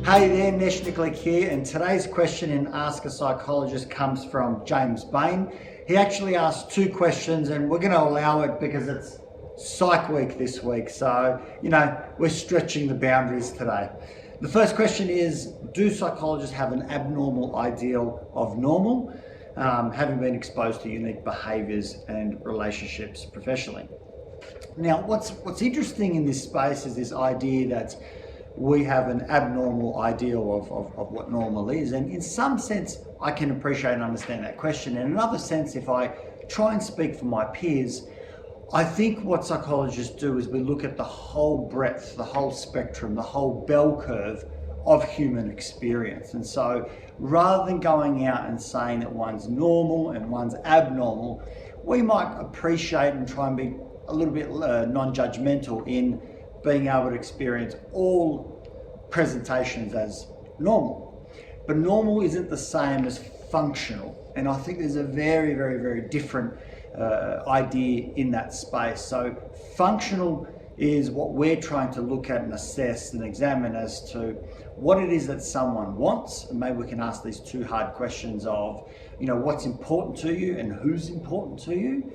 Hey there, Nesh, Nikolic here, and today's question in Ask a Psychologist comes from James Bain. He actually asked two questions, and we're going to allow it because it's Psych Week this week, so, we're stretching the boundaries today. The first question is, do psychologists have an abnormal ideal of normal, having been exposed to unique behaviours and relationships professionally? Now, what's interesting in this space is this idea that we have an abnormal ideal of what normal is, and in some sense I can appreciate and understand that question. In another sense, if I try and speak for my peers, I think what psychologists do is we look at the whole breadth, the whole spectrum, the whole bell curve of human experience. And so rather than going out and saying that one's normal and one's abnormal, we might appreciate and try and be a little bit non-judgmental in being able to experience all presentations as normal. But normal isn't the same as functional. And I think there's a very, very, very different idea in that space. So functional is what we're trying to look at and assess and examine as to what it is that someone wants. And maybe we can ask these two hard questions of, what's important to you and who's important to you.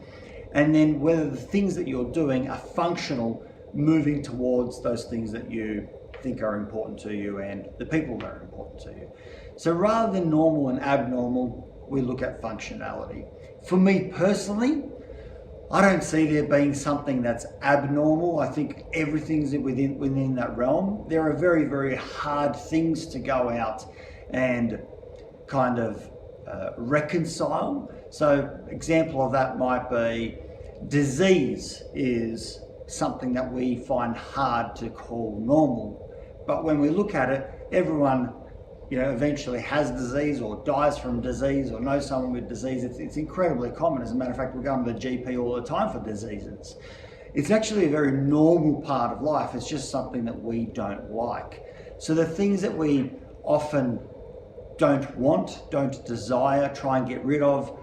And then whether the things that you're doing are functional, moving towards those things that you think are important to you and the people that are important to you. So rather than normal and abnormal, we look at functionality. For me personally, I don't see there being something that's abnormal. I think everything's within that realm. There are very, very hard things to go out and kind of reconcile. So example of that might be disease is something that we find hard to call normal. But when we look at it, everyone eventually has disease or dies from disease or knows someone with disease. It's incredibly common. As a matter of fact, we're going to the GP all the time for diseases. It's actually a very normal part of life. It's just something that we don't like. So the things that we often don't want, don't desire, try and get rid of,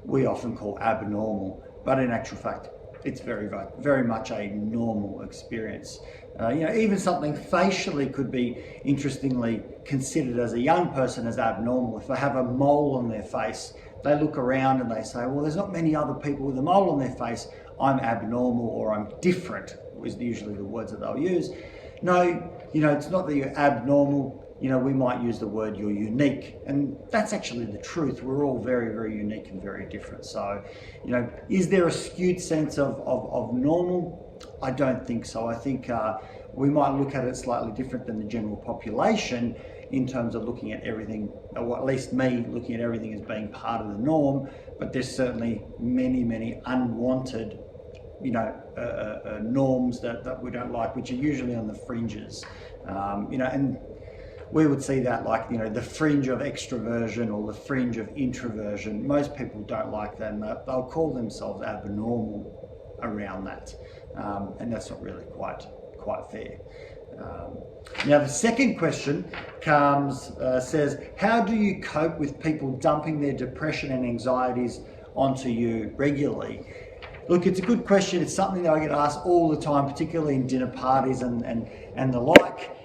we often call abnormal. But in actual fact, it's very, very much a normal experience. Even something facially could be interestingly considered as a young person as abnormal. If they have a mole on their face, they look around and they say, well, there's not many other people with a mole on their face. I'm abnormal or I'm different, is usually the words that they'll use. No, it's not that you're abnormal. We might use the word you're unique, and that's actually the truth. We're all very, very unique and very different. So, is there a skewed sense of normal? I don't think so. I think we might look at it slightly different than the general population in terms of looking at everything, or at least me looking at everything as being part of the norm, but there's certainly many, many unwanted norms that we don't like, which are usually on the fringes, and we would see that like, the fringe of extroversion or the fringe of introversion. Most people don't like that, and they'll call themselves abnormal around that. And that's not really quite fair. Now the second question says, how do you cope with people dumping their depression and anxieties onto you regularly? Look, it's a good question. It's something that I get asked all the time, particularly in dinner parties and the like.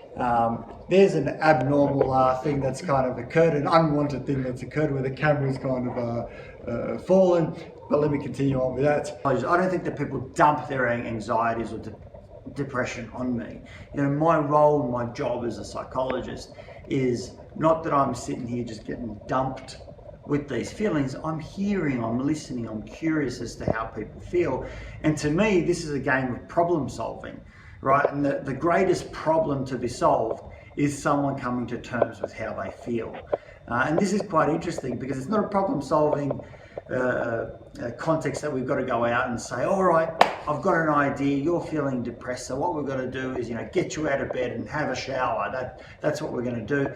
There's an abnormal thing that's kind of occurred, an unwanted thing that's occurred where the camera's kind of fallen, but let me continue on with that. I don't think that people dump their anxieties or depression on me. My role and my job as a psychologist is not that I'm sitting here just getting dumped with these feelings. I'm hearing, I'm listening, I'm curious as to how people feel. And to me, this is a game of problem solving, right? And the greatest problem to be solved is someone coming to terms with how they feel. And this is quite interesting because it's not a problem solving context that we've got to go out and say, all right, I've got an idea, you're feeling depressed, so what we've got to do is, get you out of bed and have a shower. That's what we're going to do.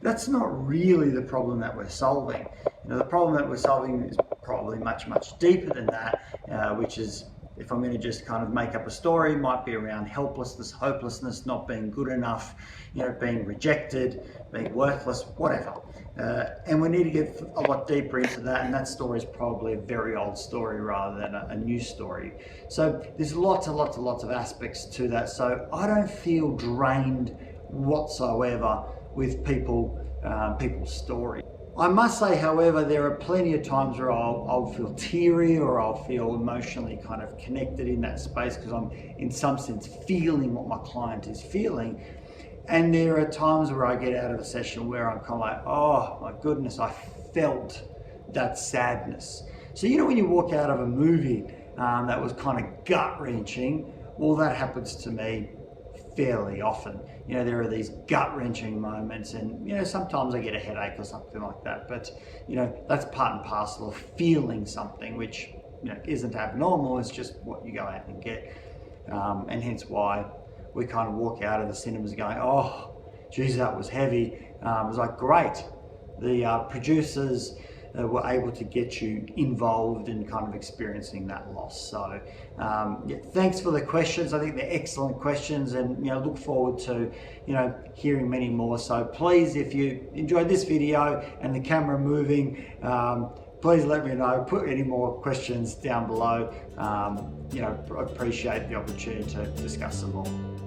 That's not really the problem that we're solving. The problem that we're solving is probably much, much deeper than that, which is, if I'm going to just kind of make up a story, it might be around helplessness, hopelessness, not being good enough, being rejected, being worthless, whatever. And we need to get a lot deeper into that, and that story is probably a very old story rather than a new story. So there's lots and lots and lots of aspects to that. So I don't feel drained whatsoever with people's story. I must say, however, there are plenty of times where I'll feel teary or I'll feel emotionally kind of connected in that space because I'm in some sense feeling what my client is feeling. And there are times where I get out of a session where I'm kind of like, oh my goodness, I felt that sadness. So you know when you walk out of a movie that was kind of gut-wrenching, well, that happens to me fairly often. You know, there are these gut-wrenching moments, and you know, sometimes I get a headache or something like that, but you know, that's part and parcel of feeling something which, you know, isn't abnormal. It's just what you go out and get, and hence why we kind of walk out of the cinemas going, oh geez, that was heavy. It was like, great, the producers were able to get you involved in kind of experiencing that loss. So yeah, thanks for the questions. I think they're excellent questions, and you know, look forward to, you know, hearing many more. So please, if you enjoyed this video and the camera moving, please let me know. Put any more questions down below. You know, I appreciate the opportunity to discuss them all.